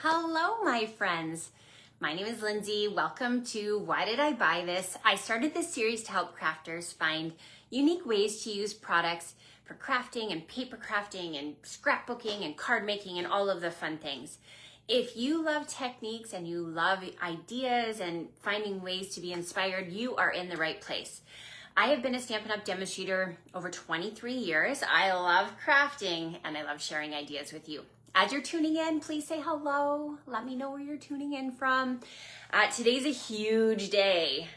Hello, my friends. My name is Lindsay. Welcome to Why Did I Buy This? I started this series to help crafters find unique ways to use products for crafting and paper crafting and scrapbooking and card making and all of the fun things. If you love techniques and you love ideas and finding ways to be inspired, you are in the right place. I have been a Stampin' Up! Demonstrator over 23 years. I love crafting and I love sharing ideas with you. As you're tuning in, please say hello. Let me know where you're tuning in from. Today's a huge day.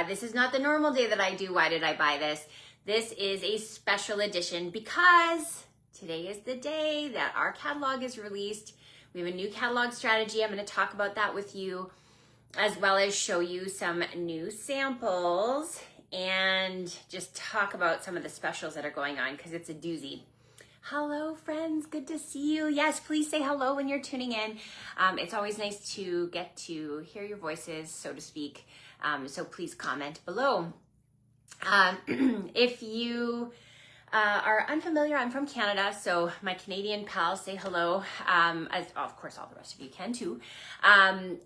This is not the normal day that I do Why Did I Buy This? This is a special edition because today is the day that our catalog is released. We have a new catalog strategy. I'm going to talk about that with you, as well as show you some new samples and just talk about some of the specials that are going on because it's a doozy. Hello, friends. Good to see you. Yes, please say hello when you're tuning in. It's always nice to get to hear your voices, so to speak. So please comment below. If you are unfamiliar, I'm from Canada, so my Canadian pals say hello, as of course all the rest of you can too. And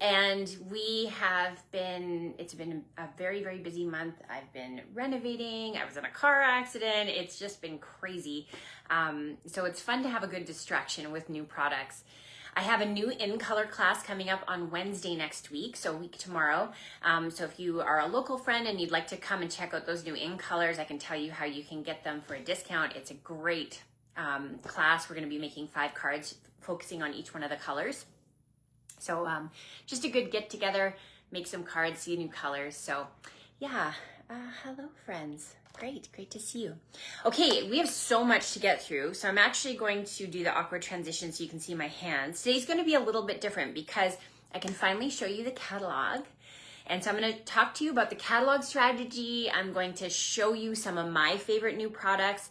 it's been a very, very busy month. I've been renovating, I was in a car accident, it's just been crazy. So it's fun to have a good distraction with new products. I have a new in-color class coming up on Wednesday next week, so a week tomorrow. So if you are a local friend and you'd like to come and check out those new in-colors, I can tell you how you can get them for a discount. It's a great class. We're going to be making 5 cards, focusing on each one of the colors. So just a good get-together, make some cards, see new colors. So yeah, hello, friends. Great to see you. Okay, we have so much to get through, so I'm actually going to do the awkward transition so you can see my hands. Today's going to be a little bit different because I can finally show you the catalog. And so I'm going to talk to you about the catalog strategy. I'm going to show you some of my favorite new products,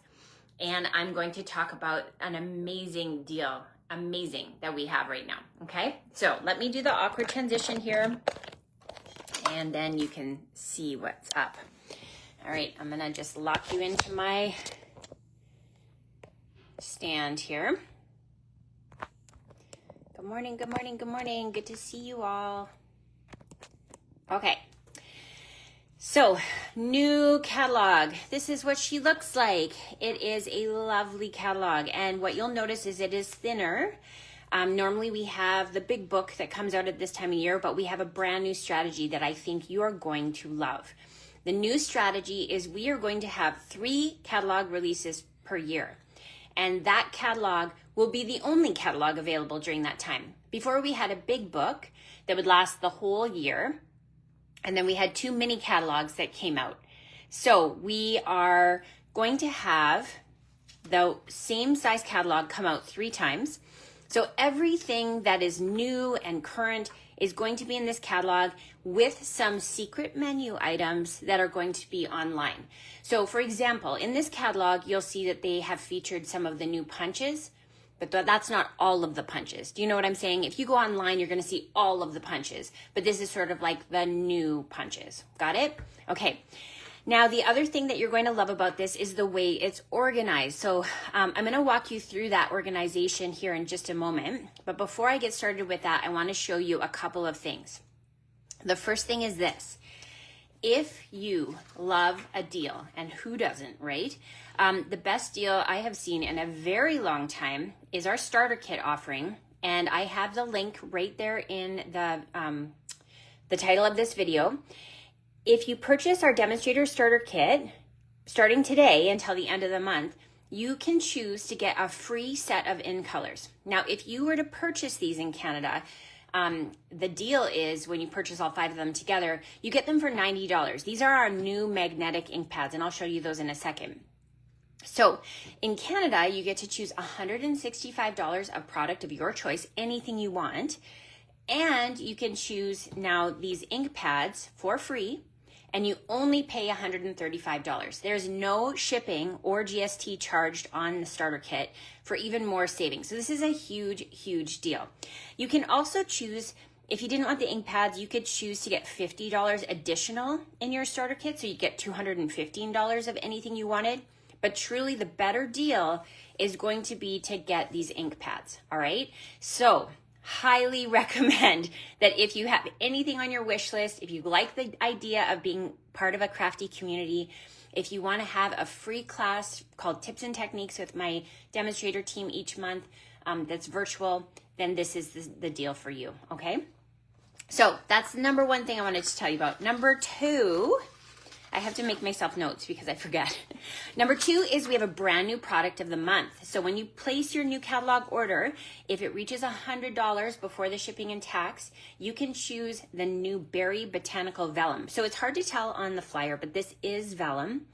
and I'm going to talk about an amazing deal, that we have right now, okay? So let me do the awkward transition here, and then you can see what's up. All right, I'm gonna just lock you into my stand here. Good morning, good morning, good morning. Good to see you all. Okay, so new catalog. This is what she looks like. It is a lovely catalog, and what you'll notice is it is thinner. Normally we have the big book that comes out at this time of year, but we have a brand new strategy that I think you are going to love. The new strategy is we are going to have 3 catalog releases per year. And that catalog will be the only catalog available during that time. Before, we had a big book that would last the whole year. And then we had 2 mini catalogs that came out. So we are going to have the same size catalog come out 3 times. So everything that is new and current is going to be in this catalog with some secret menu items that are going to be online. So for example, in this catalog, you'll see that they have featured some of the new punches, but that's not all of the punches. Do you know what I'm saying? If you go online, you're going to see all of the punches, but this is sort of like the new punches. Got it? Okay. Now, the other thing that you're going to love about this is the way it's organized. So I'm going to walk you through that organization here in just a moment. But before I get started with that, I want to show you a couple of things. The first thing is this. If you love a deal, and who doesn't, right? The best deal I have seen in a very long time is our starter kit offering. And I have the link right there in the title of this video. If you purchase our demonstrator starter kit, starting today until the end of the month, you can choose to get a free set of in colors. Now, if you were to purchase these in Canada, the deal is when you purchase all 5 of them together, you get them for $90. These are our new magnetic ink pads, and I'll show you those in a second. So in Canada, you get to choose $165 of product of your choice, anything you want, and you can choose now these ink pads for free, and you only pay $135. There's no shipping or GST charged on the starter kit for even more savings. So this is a huge, huge deal. You can also choose, if you didn't want the ink pads, you could choose to get $50 additional in your starter kit. So you get $215 of anything you wanted. But truly the better deal is going to be to get these ink pads, all right? So highly recommend that if you have anything on your wish list, if you like the idea of being part of a crafty community, if you want to have a free class called Tips and Techniques with my demonstrator team each month that's virtual, then this is the deal for you, okay? So that's the number one thing I wanted to tell you about. Number two, I have to make myself notes because I forget. Number two is we have a brand new product of the month. So when you place your new catalog order, if it reaches $100 before the shipping and tax, you can choose the new Berry Botanical Vellum. So it's hard to tell on the flyer, but this is vellum.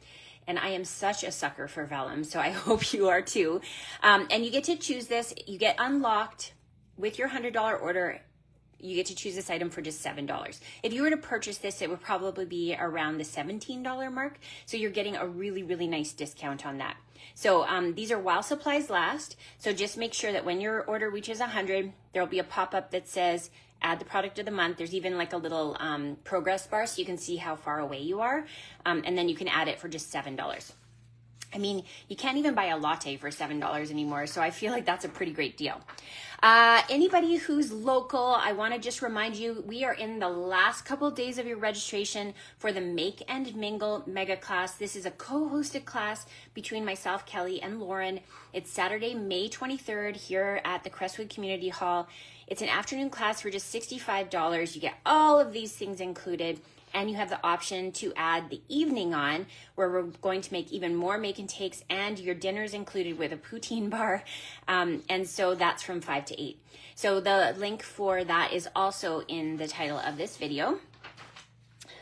And I am such a sucker for vellum, so I hope you are too. And you get to choose this. You get unlocked with your $100 order. You get to choose this item for just $7. If you were to purchase this, it would probably be around the $17 mark. So you're getting a really, really nice discount on that. So these are while supplies last. So just make sure that when your order reaches 100, there'll be a pop-up that says, add the product of the month. There's even like a little progress bar so you can see how far away you are. And then you can add it for just $7. I mean, you can't even buy a latte for $7 anymore, so I feel like that's a pretty great deal. Anybody who's local, I want to just remind you, we are in the last couple of days of your registration for the Make and Mingle Mega Class. This is a co-hosted class between myself, Kelly, and Lauren. It's Saturday, May 23rd here at the Crestwood Community Hall. It's an afternoon class for just $65. You get all of these things included. And you have the option to add the evening on, where we're going to make even more make and takes, and your dinner's included with a poutine bar. And so that's from 5 to 8. So the link for that is also in the title of this video.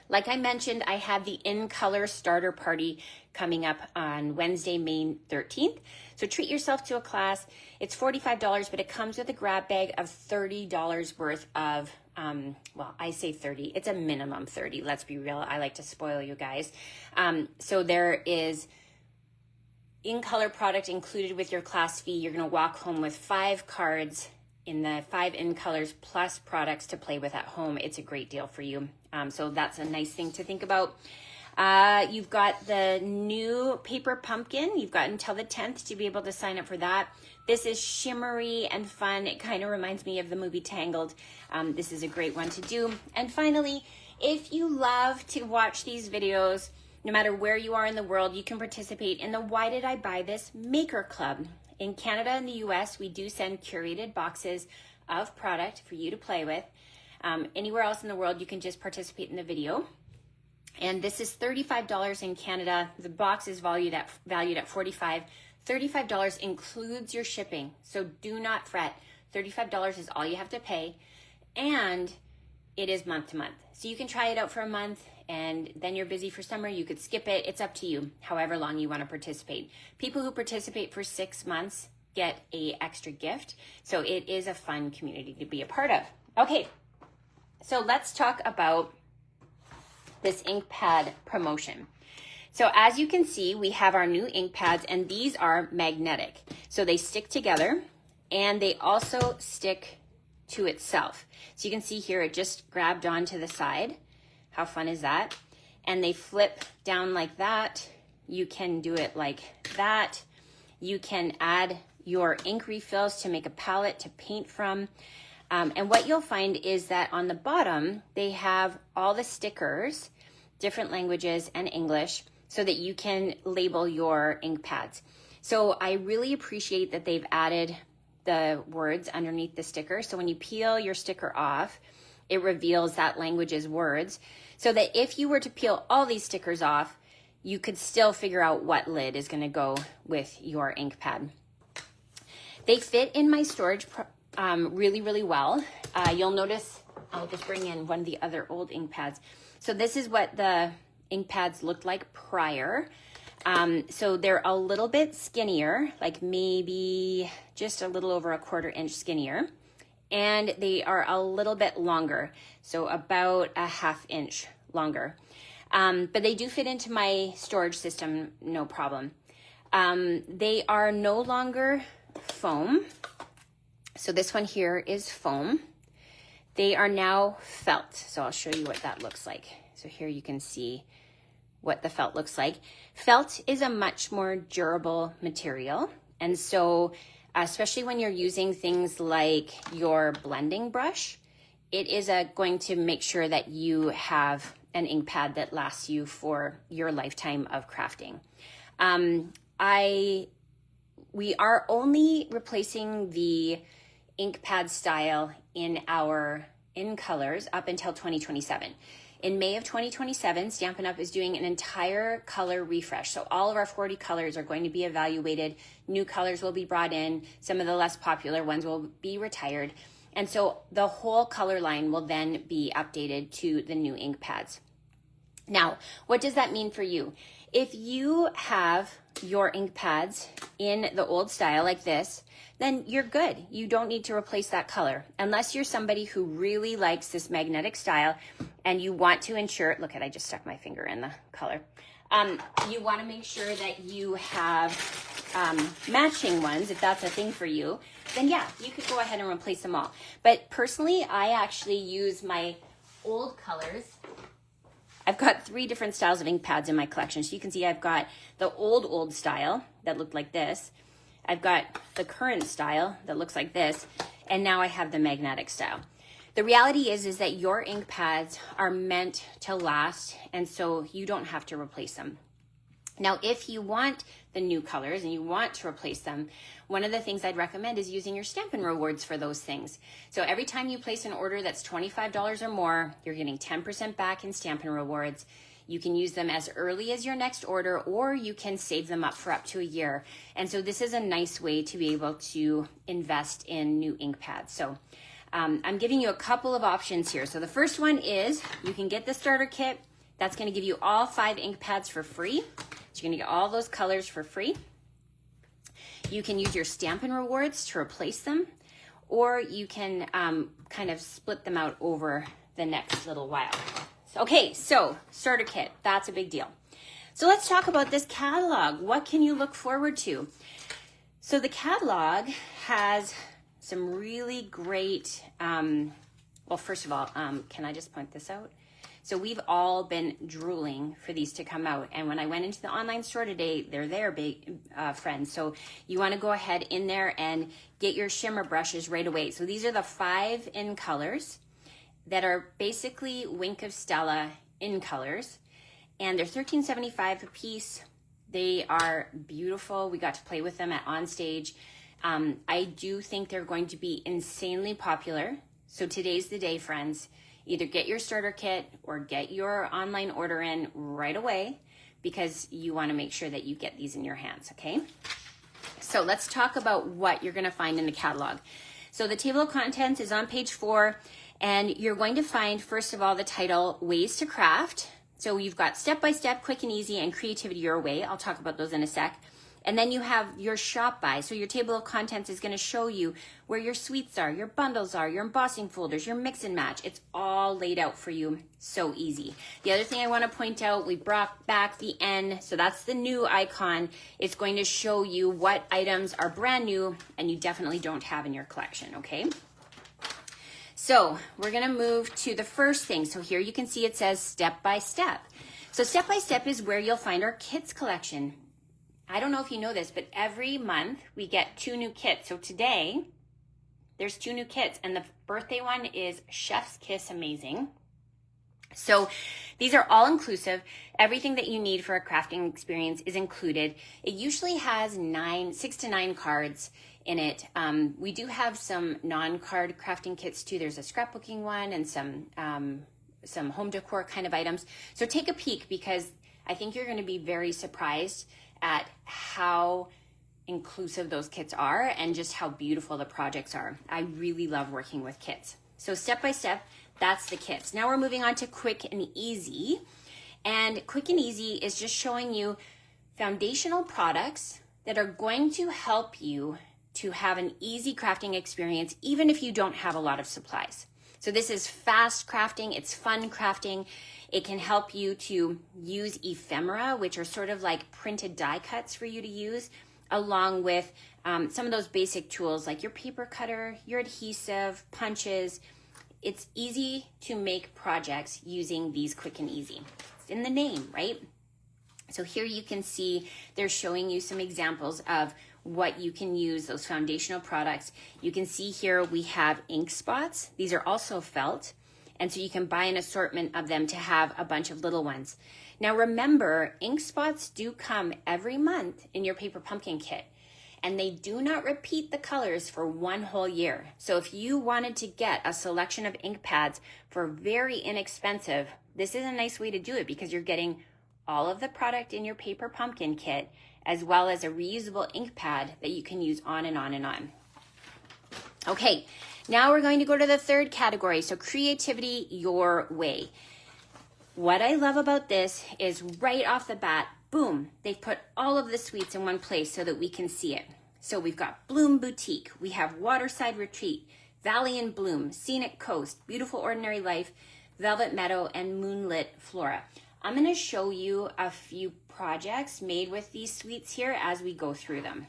Like I mentioned, I have the In Color Starter Party coming up on Wednesday, May 13th. So treat yourself to a class. It's $45, but it comes with a grab bag of $30 worth of well, I say 30, it's a minimum 30. Let's be real. I like to spoil you guys. So there is In Color product included with your class fee. You're going to walk home with 5 cards in the 5 In Colors plus products to play with at home. It's a great deal for you. So that's a nice thing to think about. You've got the new paper pumpkin. You've got until the 10th to be able to sign up for that. This is shimmery and fun. It kind of reminds me of the movie Tangled. This is a great one to do. And finally, if you love to watch these videos, no matter where you are in the world, you can participate in the Why Did I Buy This Maker Club. In Canada and the US, we do send curated boxes of product for you to play with. Anywhere else in the world, you can just participate in the video. And this is $35 in Canada. The box is valued at $45. $35 includes your shipping. So do not fret. $35 is all you have to pay. And it is month to month. So you can try it out for a month and then you're busy for summer. You could skip it. It's up to you, however long you want to participate. People who participate for 6 months get an extra gift. So it is a fun community to be a part of. Okay, so let's talk about this ink pad promotion. So as you can see, we have our new ink pads, and these are magnetic. So they stick together and they also stick to itself. So you can see here, it just grabbed onto the side. How fun is that? And they flip down like that. You can do it like that. You can add your ink refills to make a palette to paint from. And what you'll find is that on the bottom, they have all the stickers, different languages and English, so that you can label your ink pads. So I really appreciate that they've added the words underneath the sticker. So when you peel your sticker off, it reveals that language's words, so that if you were to peel all these stickers off, you could still figure out what lid is going to go with your ink pad. They fit in my storage really, really well. You'll notice, I'll just bring in one of the other old ink pads. So this is what the ink pads looked like prior. So they're a little bit skinnier, like maybe just a little over a 1/4 inch skinnier. And they are a little bit longer, so about a 1/2 inch longer. But they do fit into my storage system, no problem. They are no longer foam. So this one here is foam. They are now felt. So I'll show you what that looks like. So here you can see what the felt looks like. Felt is a much more durable material. And so especially when you're using things like your blending brush. It is going to make sure that you have an ink pad that lasts you for your lifetime of crafting. We are only replacing the ink pad style in colors up until 2027. In May of 2027, Stampin' Up! Is doing an entire color refresh. So all of our 40 colors are going to be evaluated. New colors will be brought in. Some of the less popular ones will be retired. And so the whole color line will then be updated to the new ink pads. Now, what does that mean for you? If you have your ink pads in the old style like this, then you're good. You don't need to replace that color unless you're somebody who really likes this magnetic style and you want to ensure, look at, I just stuck my finger in the color. You want to make sure that you have matching ones. If that's a thing for you, then yeah, you could go ahead and replace them all. But personally, I actually use my old colors. I've got 3 different styles of ink pads in my collection. So you can see I've got the old style that looked like this. I've got the current style that looks like this. And now I have the magnetic style. The reality is that your ink pads are meant to last, and so you don't have to replace them. Now, if you want the new colors and you want to replace them, one of the things I'd recommend is using your Stampin' Rewards for those things. So every time you place an order that's $25 or more, you're getting 10% back in Stampin' Rewards. You can use them as early as your next order, or you can save them up for up to a year. And so this is a nice way to be able to invest in new ink pads. So I'm giving you a couple of options here. So the first one is you can get the starter kit. That's going to give you all 5 ink pads for free. So you're going to get all those colors for free. You can use your Stampin' Rewards to replace them, or you can kind of split them out over the next little while. Okay, so starter kit, that's a big deal. So let's talk about this catalog. What can you look forward to? So the catalog has some really great, well, first of all, can I just point this out? So we've all been drooling for these to come out. And when I went into the online store today, they're there, big friends. So you want to go ahead in there and get your shimmer brushes right away. So these are the 5 in colors that are basically Wink of Stella in colors. And they're $13.75 a piece. They are beautiful. We got to play with them at On Stage. I do think they're going to be insanely popular. So today's the day, friends. Either get your starter kit or get your online order in right away, because you want to make sure that you get these in your hands, okay? So let's talk about what you're going to find in the catalog. So the table of contents is on page 4, and you're going to find, first of all, the title, Ways to Craft. So you've got step-by-step, quick and easy, and creativity your way. I'll talk about those in a sec. And then you have your shop by. So your table of contents is going to show you where your suites are, your bundles are, your embossing folders, your mix and match. It's all laid out for you. So easy. The other thing I want to point out, we brought back the N. So that's the new icon. It's going to show you what items are brand new and you definitely don't have in your collection, okay? So we're going to move to the first thing. So here you can see it says step by step. So step by step is where you'll find our kits collection. I don't know if you know this, but every month we get 2 new kits. So today there's 2 new kits, and the birthday one is Chef's Kiss Amazing. So these are all inclusive. Everything that you need for a crafting experience is included. It usually has 6 to 9 cards in it. We do have some non-card crafting kits too. There's a scrapbooking one and some home decor kind of items. So take a peek, because I think you're going to be very surprised at how inclusive those kits are and just how beautiful the projects are. I really love working with kits. So step by step, that's the kits. Now we're moving on to quick and easy. And quick and easy is just showing you foundational products that are going to help you to have an easy crafting experience, even if you don't have a lot of supplies. So this is fast crafting, it's fun crafting. It can help you to use ephemera, which are sort of like printed die cuts for you to use, along with some of those basic tools like your paper cutter, your adhesive, punches. It's easy to make projects using these quick and easy. It's in the name, right? So here you can see they're showing you some examples of what you can use, those foundational products. You can see here we have ink spots. These are also felt. And so you can buy an assortment of them to have a bunch of little ones. Now remember, ink spots do come every month in your paper pumpkin kit, and they do not repeat the colors for one whole year. So if you wanted to get a selection of ink pads for very inexpensive, this is a nice way to do it because you're getting all of the product in your paper pumpkin kit as well as a reusable ink pad that you can use on and on and on. Okay, now we're going to go to the third category. So creativity your way. What I love about this is right off the bat, boom, they've put all of the sweets in one place so that we can see it. So we've got Bloom Boutique, we have Waterside Retreat, Valley in Bloom, Scenic Coast, Beautiful Ordinary Life, Velvet Meadow, and Moonlit Flora. I'm going to show you a few projects made with these sweets here as we go through them.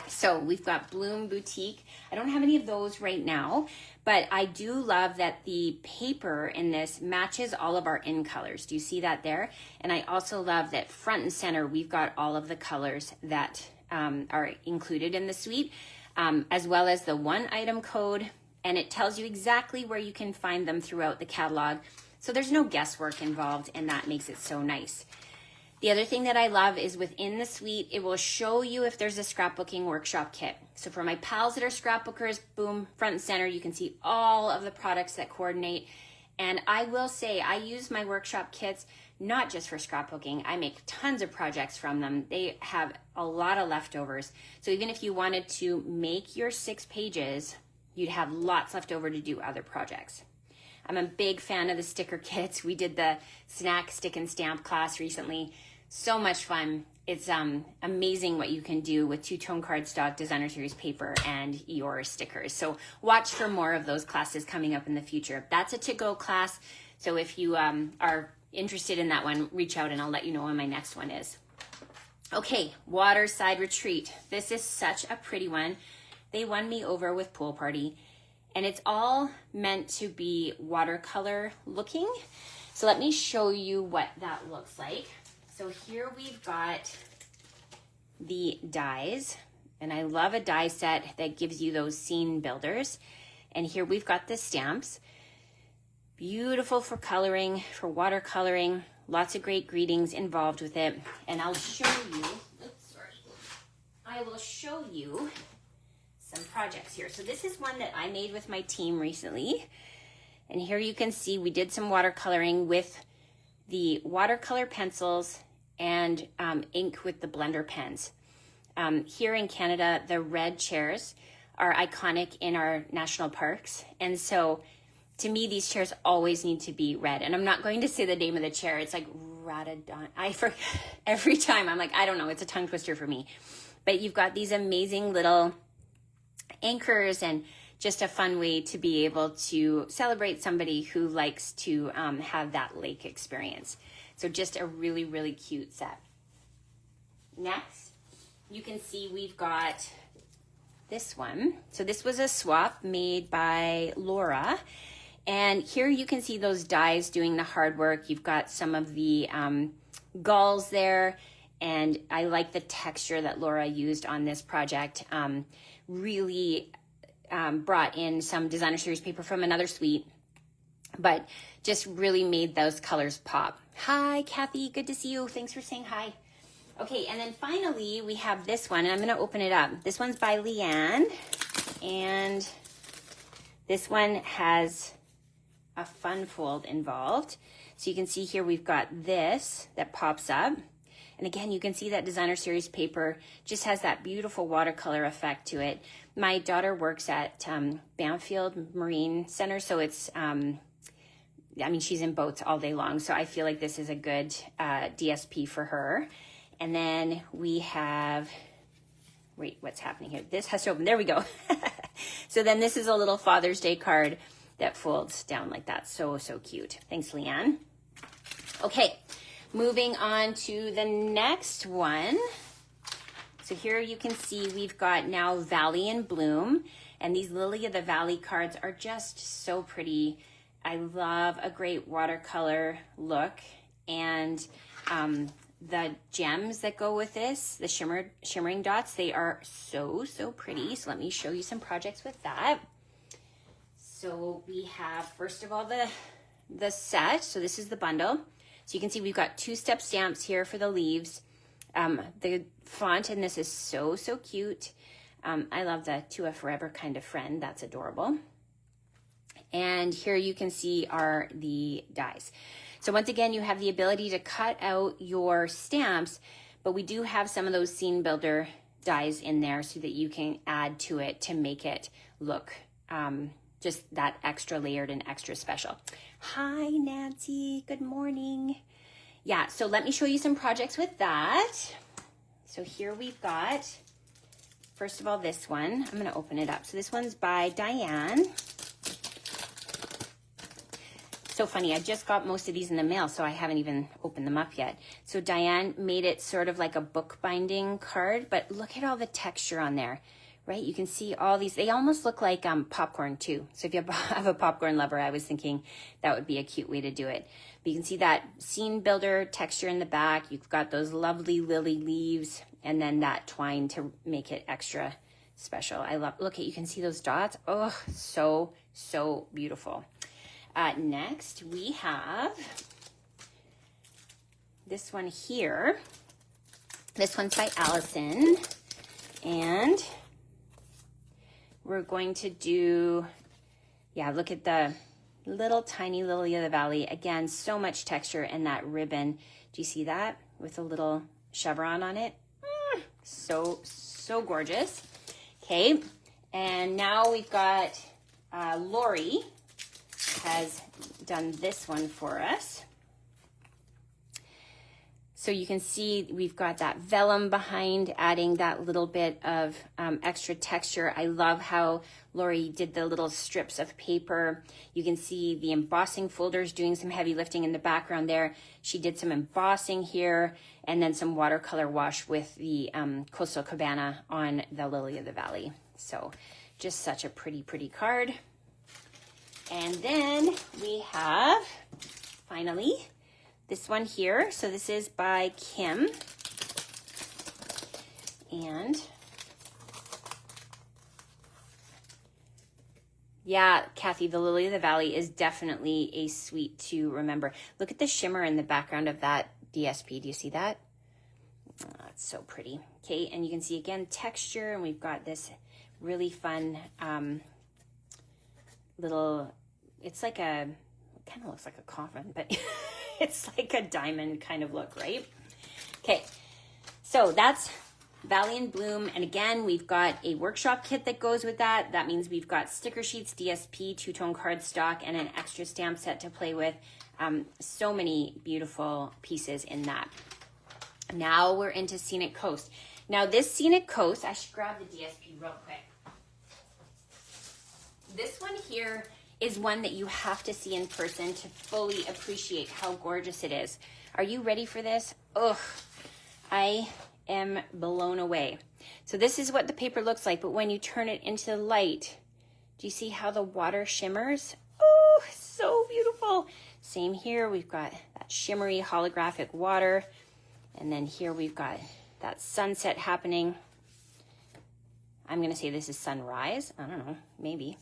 So we've got Bloom Boutique. I don't have any of those right now, but I do love that the paper in this matches all of our in colors. Do you see that there? And I also love that front and center, we've got all of the colors that are included in the suite, as well as the one item code, and it tells you exactly where you can find them throughout the catalog. So there's no guesswork involved, and that makes it so nice. The other thing that I love is within the suite, it will show you if there's a scrapbooking workshop kit. So for my pals that are scrapbookers, boom, front and center, you can see all of the products that coordinate. And I will say, I use my workshop kits not just for scrapbooking. I make tons of projects from them. They have a lot of leftovers. So even if you wanted to make your 6 pages, you'd have lots left over to do other projects. I'm a big fan of the sticker kits. We did the snack stick and stamp class recently. So much fun. It's amazing what you can do with 2-tone cardstock, designer series paper, and your stickers. So watch for more of those classes coming up in the future. That's a to-go class. So if you are interested in that one, reach out and I'll let you know when my next one is. Okay, Waterside Retreat. This is such a pretty one. They won me over with Pool Party. And it's all meant to be watercolor looking. So let me show you what that looks like. So here we've got the dies, and I love a die set that gives you those scene builders. And here we've got the stamps. Beautiful for coloring, for watercoloring, lots of great greetings involved with it. And I'll show you, I will show you some projects here. So this is one that I made with my team recently. And here you can see we did some watercoloring with the watercolor pencils and ink with the blender pens. Here in Canada, the red chairs are iconic in our national parks. And so to me, these chairs always need to be red. And I'm not going to say the name of the chair. It's like Ratadon. I forget every time. I'm like, I don't know. It's a tongue twister for me. But you've got these amazing little anchors and just a fun way to be able to celebrate somebody who likes to have that lake experience. So just a really, really cute set. Next, you can see we've got this one. So this was a swap made by Laura. And here you can see those dies doing the hard work. You've got some of the gulls there. And I like the texture that Laura used on this project. Really brought in some designer series paper from another suite, but just really made those colors pop. Hi, Kathy, good to see you. Thanks for saying hi. Okay, and then finally we have this one, and I'm gonna open it up. This one's by Leanne, and this one has a fun fold involved. So you can see here we've got this that pops up. And again, you can see that designer series paper just has that beautiful watercolor effect to it. My daughter works at Banfield Marine Center, so it's, I mean, she's in boats all day long, so I feel like this is a good DSP for her. And then we have, wait, what's happening here? This has to open, there we go. So then this is a little Father's Day card that folds down like that. So, so cute. Thanks, Leanne. Okay. Moving on to the next one. So here you can see we've got now Valley in Bloom, and these Lily of the Valley cards are just so pretty. I love a great watercolor look, and the gems that go with this, the shimmering dots, they are so, so pretty. So let me show you some projects with that. So we have, first of all, the set. So this is the bundle. So you can see we've got 2-step stamps here for the leaves. The font, and this is so, so cute. I love the To a Forever Kind of Friend. That's adorable. And here you can see are the dies. So once again, you have the ability to cut out your stamps, but we do have some of those scene builder dies in there so that you can add to it to make it look just that extra layered and extra special. Hi, Nancy. Good morning. Yeah, so let me show you some projects with that. So here we've got, first of all, this one. I'm going to open it up. So this one's by Diane. So funny, I just got most of these in the mail, so I haven't even opened them up yet. So Diane made it sort of like a bookbinding card, but look at all the texture on there, right? You can see all these, they almost look like popcorn too. So if you have a popcorn lover, I was thinking that would be a cute way to do it. But you can see that scene builder texture in the back. You've got those lovely lily leaves and then that twine to make it extra special. I love, look at, you can see those dots. Oh, so, so beautiful. Next, we have this one here. This one's by Allison. And we're going to do, yeah, look at the little tiny lily of the valley. Again, so much texture and that ribbon. Do you see that with a little chevron on it? So, so gorgeous. Okay, and now we've got Lori has done this one for us. So you can see we've got that vellum behind, adding that little bit of extra texture. I love how Lori did the little strips of paper. You can see the embossing folders doing some heavy lifting in the background there. She did some embossing here and then some watercolor wash with the Coastal Cabana on the Lily of the Valley. So just such a pretty, pretty card. And then we have, finally, this one here. So this is by Kim. And yeah, Kathy, the Lily of the Valley is definitely a sweet to remember. Look at the shimmer in the background of that DSP. Do you see that? Oh, it's so pretty. Okay, and you can see again texture, and we've got this really fun little, it's like a, it kind of looks like a coffin, but it's like a diamond kind of look, right? Okay, so that's Valley and Bloom. And again, we've got a workshop kit that goes with that. That means we've got sticker sheets, DSP, two-tone cardstock, and an extra stamp set to play with. So many beautiful pieces in that. Now we're into Scenic Coast. Now this Scenic Coast, I should grab the DSP real quick. This one here is one that you have to see in person to fully appreciate how gorgeous it is. Are you ready for this? Ugh, I am blown away. So this is what the paper looks like, but when you turn it into the light, do you see how the water shimmers? Oh, so beautiful. Same here, we've got that shimmery holographic water, and then here we've got that sunset happening. I'm gonna say this is sunrise. I don't know, maybe.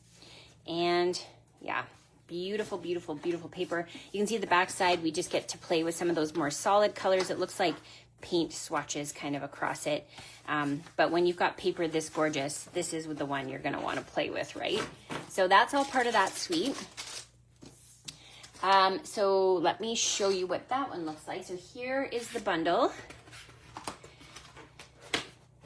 And yeah, beautiful, beautiful, beautiful paper. You can see the back side, we just get to play with some of those more solid colors. It looks like paint swatches kind of across it. But when you've got paper this gorgeous, this is the one you're gonna wanna play with, right? So that's all part of that suite. So let me show you what that one looks like. So here is the bundle.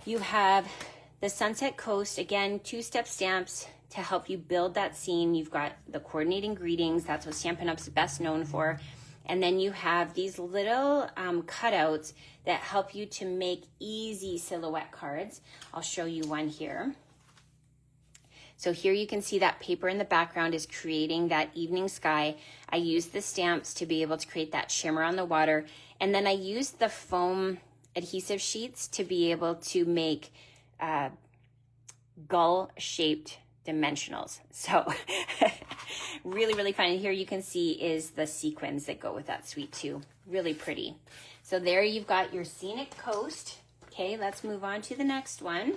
You have the Sunset Coast, again, 2-step stamps to help you build that scene. You've got the coordinating greetings. That's what Stampin' Up's best known for. And then you have these little cutouts that help you to make easy silhouette cards. I'll show you one here. So here you can see that paper in the background is creating that evening sky. I used the stamps to be able to create that shimmer on the water. And then I used the foam adhesive sheets to be able to make gull-shaped dimensionals. So Really, really fun. And here you can see is the sequins that go with that suite too. Really pretty. So there you've got your Scenic Coast. Okay, let's move on to the next one.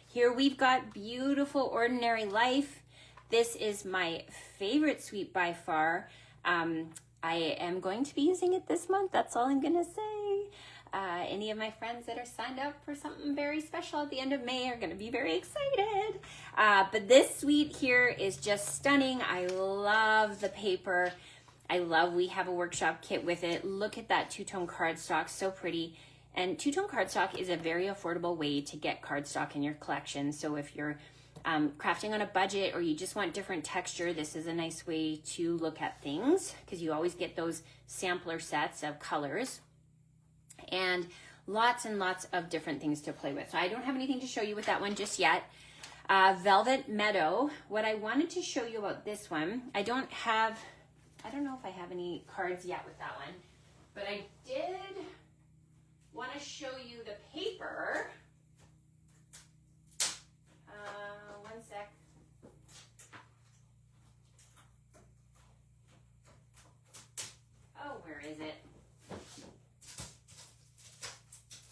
Here we've got Beautiful Ordinary Life. This is my favorite suite by far. I am going to be using it this month. That's all I'm gonna say. Any of my friends that are signed up for something very special at the end of May are gonna be very excited. But this suite here is just stunning. I love the paper. I love we have a workshop kit with it. Look at that two-tone cardstock, so pretty. And two-tone cardstock is a very affordable way to get cardstock in your collection. So if you're crafting on a budget or you just want different texture, this is a nice way to look at things because you always get those sampler sets of colors and lots of different things to play with. So I don't have anything to show you with that one just yet. Velvet Meadow. What I wanted to show you about this one, I don't know if I have any cards yet with that one, but I did want to show you the paper. One sec. Oh, where is it?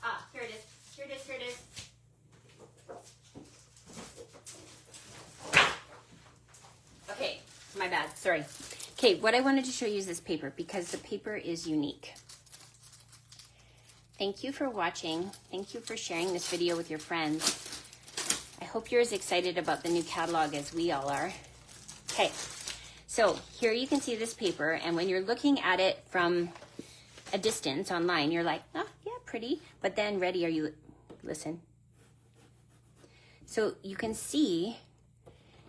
Ah, here it is. Here it is. Here it is. Okay, my bad. Sorry. Okay, what I wanted to show you is this paper because the paper is unique. Thank you for watching. Thank you for sharing this video with your friends. I hope you're as excited about the new catalog as we all are. Okay, so here you can see this paper, and when you're looking at it from a distance online, you're like, oh, yeah, pretty. But then ready, are you, listen. So you can see,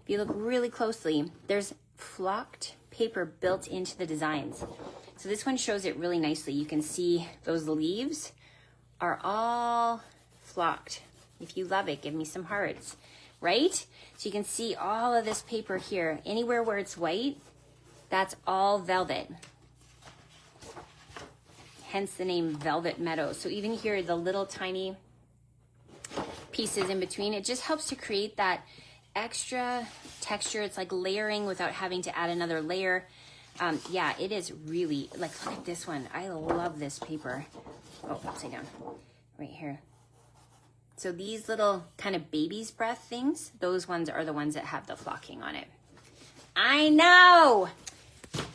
if you look really closely, there's flocked paper built into the designs. So this one shows it really nicely. You can see those leaves are all flocked. If you love it, give me some hearts, right? So you can see all of this paper here. Anywhere where it's white, that's all velvet. Hence the name Velvet Meadow. So even here, the little tiny pieces in between, it just helps to create that extra texture. It's like layering without having to add another layer. Yeah, it is really, like, look at this one. I love this paper. Oh, upside down, right here. So these little kind of baby's breath things, those ones are the ones that have the flocking on it. I know.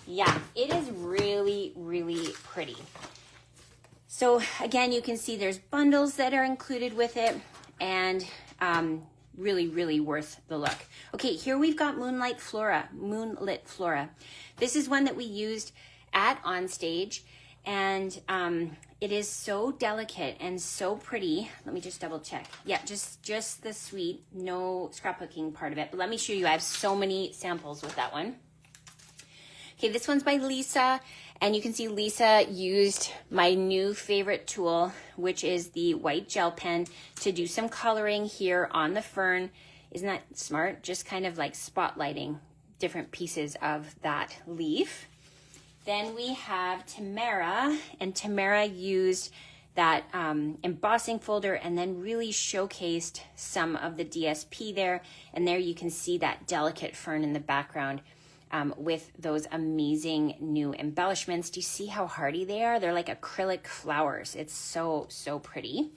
Yeah, it is really, really pretty. So again, you can see there's bundles that are included with it and really, really worth the look. Okay, here we've got Moonlit Flora. This is one that we used at Onstage, and it is so delicate and so pretty. Let me just double check. Yeah, just the suite, no scrapbooking part of it. But let me show you, I have so many samples with that one. Okay, this one's by Lisa, and you can see Lisa used my new favorite tool, which is the white gel pen, to do some coloring here on the fern. Isn't that smart? Just kind of like spotlighting different pieces of that leaf. Then we have Tamara, and Tamara used that embossing folder and then really showcased some of the DSP there. And there you can see that delicate fern in the background with those amazing new embellishments. Do you see how hardy they are? They're like acrylic flowers. It's so, so pretty.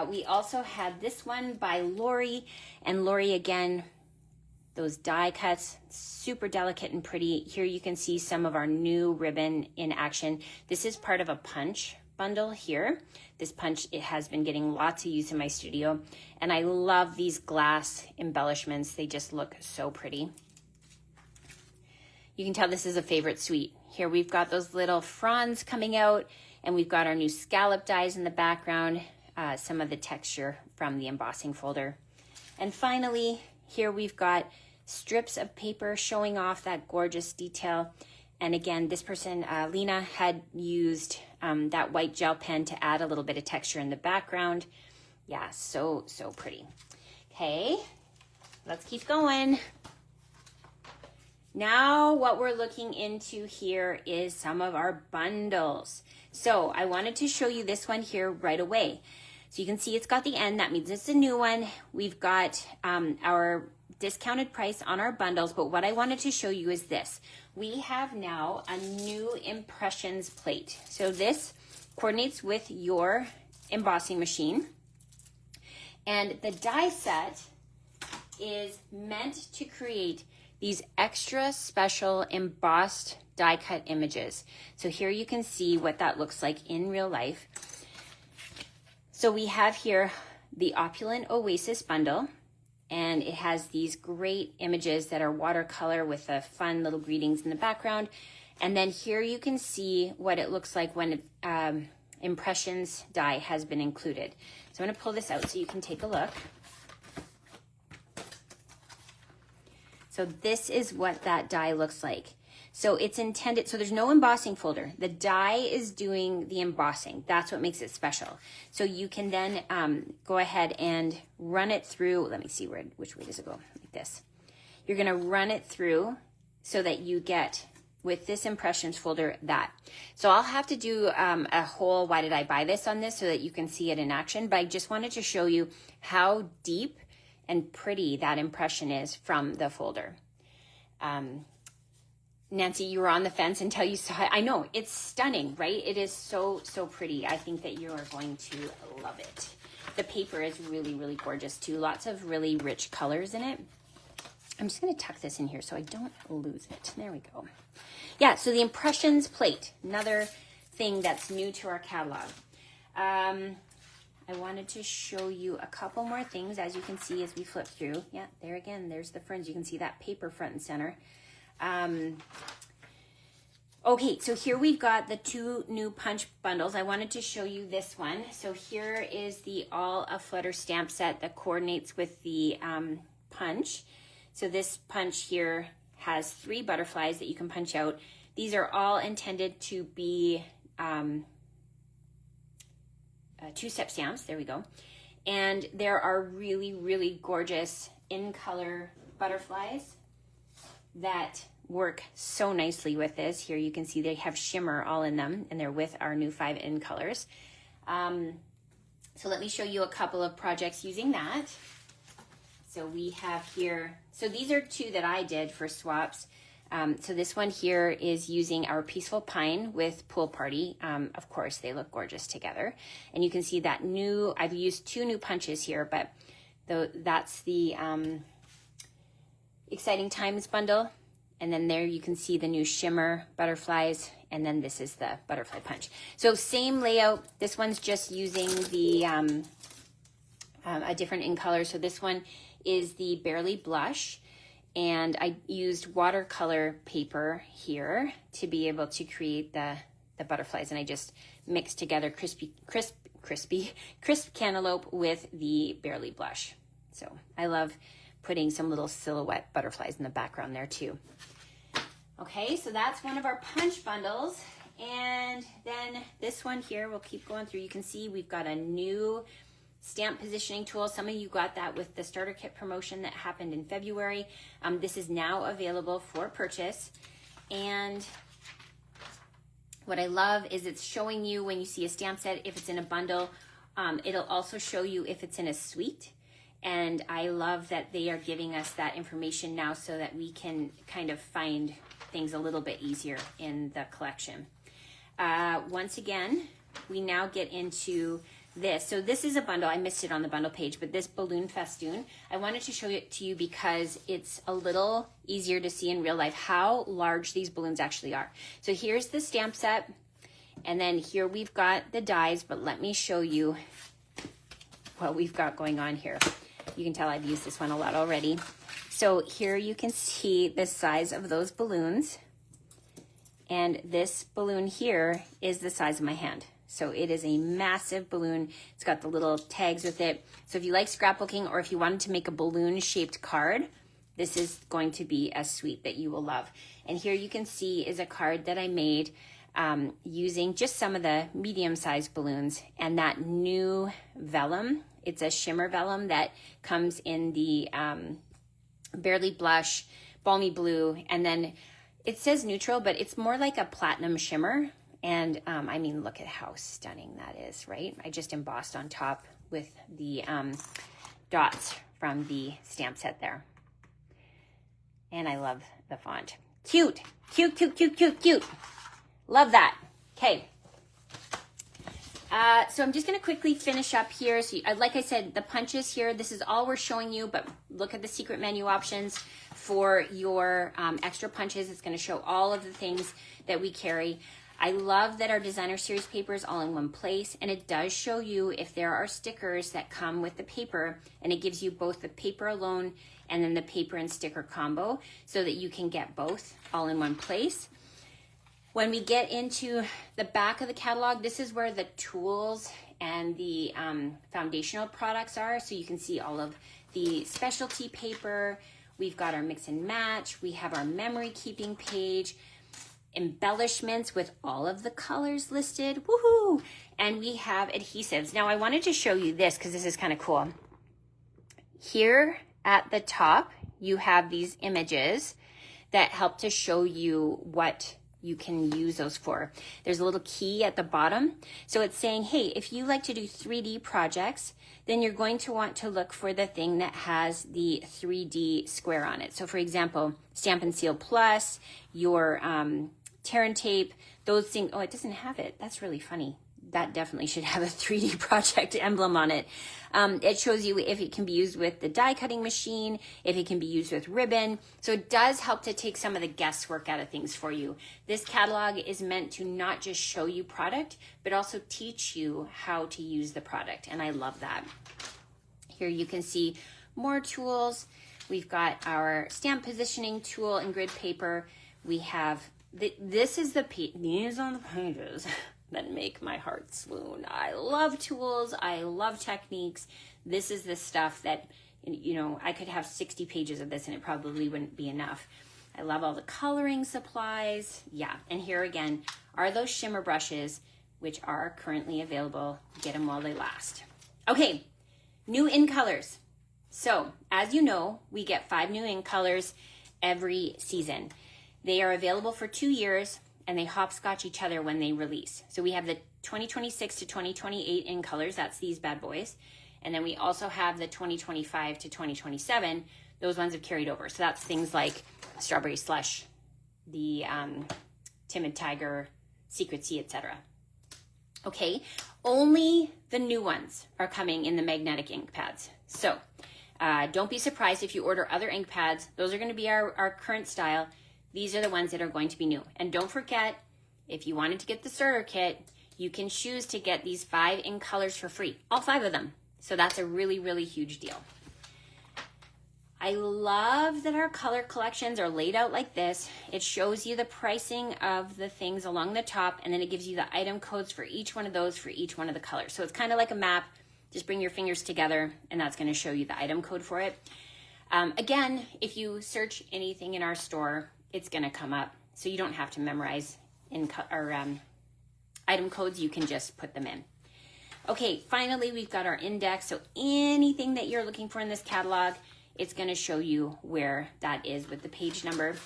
We also had this one by Lori, and Lori again, those die cuts, super delicate and pretty. Here you can see some of our new ribbon in action. This is part of a punch bundle here. This punch, it has been getting lots of use in my studio, and I love these glass embellishments. They just look so pretty. You can tell this is a favorite suite. Here we've got those little fronds coming out, and we've got our new scallop dies in the background, some of the texture from the embossing folder. And finally, here we've got strips of paper showing off that gorgeous detail. And again, this person, Lena, had used that white gel pen to add a little bit of texture in the background. Yeah, so, so pretty. Okay, let's keep going. Now what we're looking into here is some of our bundles. So I wanted to show you this one here right away. So you can see it's got the N, that means it's a new one. We've got our discounted price on our bundles, but what I wanted to show you is this. We have now a new impressions plate. So this coordinates with your embossing machine. And the die set is meant to create these extra special embossed die cut images. So here you can see what that looks like in real life. So we have here the Opulent Oasis bundle, and it has these great images that are watercolor with the fun little greetings in the background. And then here you can see what it looks like when impressions die has been included. So I'm going to pull this out so you can take a look. So this is what that die looks like. So it's intended, so there's no embossing folder. The die is doing the embossing. That's what makes it special. So you can then go ahead and run it through. Let me see which way does it go? Like this. You're gonna run it through so that you get, with this impressions folder, that. So I'll have to do a whole why did I buy this on this so that you can see it in action, but I just wanted to show you how deep and pretty that impression is from the folder. Nancy, you were on the fence until you saw it. I know, it's stunning, right? It is so, so pretty. I think that you are going to love it. The paper is really, really gorgeous too. Lots of really rich colors in it. I'm just gonna tuck this in here so I don't lose it. There we go. Yeah, so the impressions plate, another thing that's new to our catalog. I wanted to show you a couple more things, as you can see as we flip through. Yeah, there again, there's the friends. You can see that paper front and center. Okay, so here we've got the two new punch bundles. I wanted to show you this one. So here is the All a Flutter stamp set that coordinates with the punch. So this punch here has 3 butterflies that you can punch out. These are all intended to be 2-step stamps. There we go. And there are really, really gorgeous in color butterflies that work so nicely with this. Here you can see they have shimmer all in them, and they're with our new 5 in colors. So let me show you a couple of projects using that. So we have here, so these are 2 that I did for swaps. So this one here is using our Peaceful Pine with Pool Party. Of course, they look gorgeous together. And you can see that I've used 2 new punches here, but that's the Exciting Times bundle. And then there you can see the new shimmer butterflies, and then this is the butterfly punch. So same layout. This one's just using the a different in color. So this one is the Barely Blush, and I used watercolor paper here to be able to create the butterflies, and I just mixed together crisp cantaloupe with the Barely Blush. So I love putting some little silhouette butterflies in the background there too. Okay, so that's one of our punch bundles. And then this one here, we'll keep going through. You can see we've got a new stamp positioning tool. Some of you got that with the starter kit promotion that happened in February. This is now available for purchase. And what I love is it's showing you when you see a stamp set, if it's in a bundle. It'll also show you if it's in a suite. And I love that they are giving us that information now so that we can kind of find things a little bit easier in the collection. Once again, we now get into this. So this is a bundle. I missed it on the bundle page, but this balloon festoon, I wanted to show it to you because it's a little easier to see in real life how large these balloons actually are. So here's the stamp set, and then here we've got the dies, but let me show you what we've got going on here. You can tell I've used this one a lot already. So here you can see the size of those balloons. And this balloon here is the size of my hand. So it is a massive balloon. It's got the little tags with it. So if you like scrapbooking, or if you wanted to make a balloon shaped card, this is going to be a suite that you will love. And here you can see is a card that I made using just some of the medium-sized balloons and that new vellum. It's a shimmer vellum that comes in the Barely Blush, Balmy Blue, and then it says neutral, but it's more like a platinum shimmer. And I mean, look at how stunning that is, right? I just embossed on top with the dots from the stamp set there. And I love the font. Cute, cute, cute, cute, cute, cute. Love that. Okay. So I'm just going to quickly finish up here. So like I said, the punches here, this is all we're showing you, but look at the secret menu options for your extra punches. It's going to show all of the things that we carry. I love that our designer series paper is all in one place, and it does show you if there are stickers that come with the paper, and it gives you both the paper alone and then the paper and sticker combo so that you can get both all in one place. When we get into the back of the catalog, this is where the tools and the foundational products are. So you can see all of the specialty paper. We've got our mix and match. We have our memory keeping page, embellishments with all of the colors listed. Woohoo! And we have adhesives. Now I wanted to show you this because this is kind of cool. Here at the top, you have these images that help to show you what you can use those for. There's a little key at the bottom. So it's saying, hey, if you like to do 3D projects, then you're going to want to look for the thing that has the 3D square on it. So for example, Stampin' Seal Plus, your tear and tape, those things. Oh, it doesn't have it. That's really funny. That definitely should have a 3D project emblem on it. It shows you if it can be used with the die cutting machine, if it can be used with ribbon. So it does help to take some of the guesswork out of things for you. This catalog is meant to not just show you product, but also teach you how to use the product. And I love that. Here you can see more tools. We've got our stamp positioning tool and grid paper. We have, this is the, these are the pages that make my heart swoon. I love tools. I love techniques. This is the stuff that, you know, I could have 60 pages of this and it probably wouldn't be enough. I love all the coloring supplies. Yeah, and here again are those shimmer brushes, which are currently available. Get them while they last. Okay, new in colors. So as you know, we get 5 new in colors every season. They are available for 2 years. And they hopscotch each other when they release. So we have the 2026 to 2028 in colors, that's these bad boys. And then we also have the 2025 to 2027, those ones have carried over. So that's things like Strawberry Slush, the Timid Tiger, Secret Sea, etc. Okay, only the new ones are coming in the magnetic ink pads. So don't be surprised if you order other ink pads. Those are going to be our current style. These are the ones that are going to be new. And don't forget, if you wanted to get the starter kit, you can choose to get these 5 in colors for free, all 5 of them. So that's a really, really huge deal. I love that our color collections are laid out like this. It shows you the pricing of the things along the top, and then it gives you the item codes for each one of those for each one of the colors. So it's kind of like a map. Just bring your fingers together, and that's going to show you the item code for it. Again, if you search anything in our store, it's going to come up. So you don't have to memorize item codes. You can just put them in. Okay, finally, we've got our index. So anything that you're looking for in this catalog, it's going to show you where that is with the page number.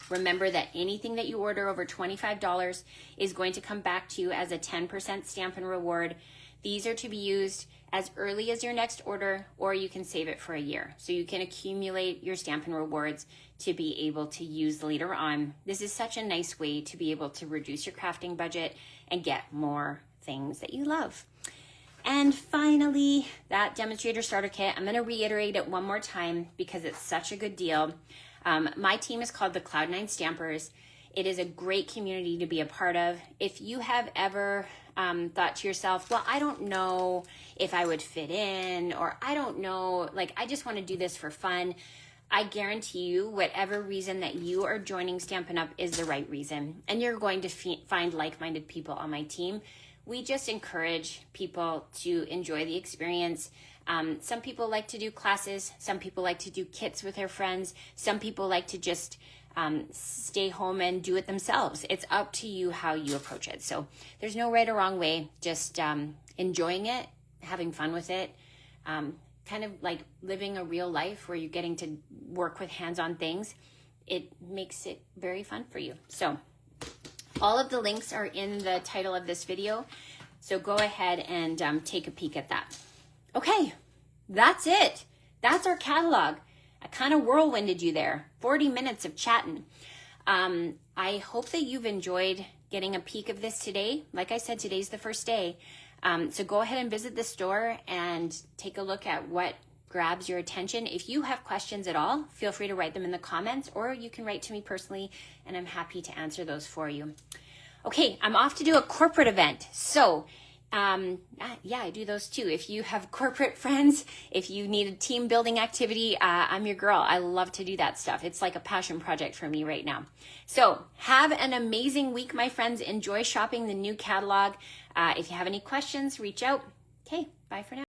Remember that anything that you order over $25 is going to come back to you as a 10% Stampin' reward. These are to be used as early as your next order, or you can save it for a year. So you can accumulate your Stampin' rewards to be able to use later on. This is such a nice way to be able to reduce your crafting budget and get more things that you love. And finally, that demonstrator starter kit, I'm going to reiterate it one more time because it's such a good deal. My team is called the Cloud9 Stampers. It is a great community to be a part of. If you have ever thought to yourself, well, I don't know if I would fit in, or I don't know, like, I just want to do this for fun, I guarantee you, whatever reason that you are joining Stampin' Up is the right reason. And you're going to find like-minded people on my team. We just encourage people to enjoy the experience. Some people like to do classes. Some people like to do kits with their friends. Some people like to just stay home and do it themselves. It's up to you how you approach it. So there's no right or wrong way, just enjoying it, having fun with it, kind of like living a real life where you're getting to work with hands-on things. It makes it very fun for you. So all of the links are in the title of this video. So go ahead and take a peek at that. Okay, that's it. That's our catalog. I kind of whirlwinded you there. 40 minutes of chatting. I hope that you've enjoyed getting a peek of this today. Like I said, today's the first day. So go ahead and visit the store and take a look at what grabs your attention. If you have questions at all, feel free to write them in the comments, or you can write to me personally and I'm happy to answer those for you. Okay, I'm off to do a corporate event. So yeah, I do those too. If you have corporate friends, if you need a team building activity, I'm your girl. I love to do that stuff. It's like a passion project for me right now. So have an amazing week, my friends. Enjoy shopping the new catalog. If you have any questions, reach out. Okay, bye for now.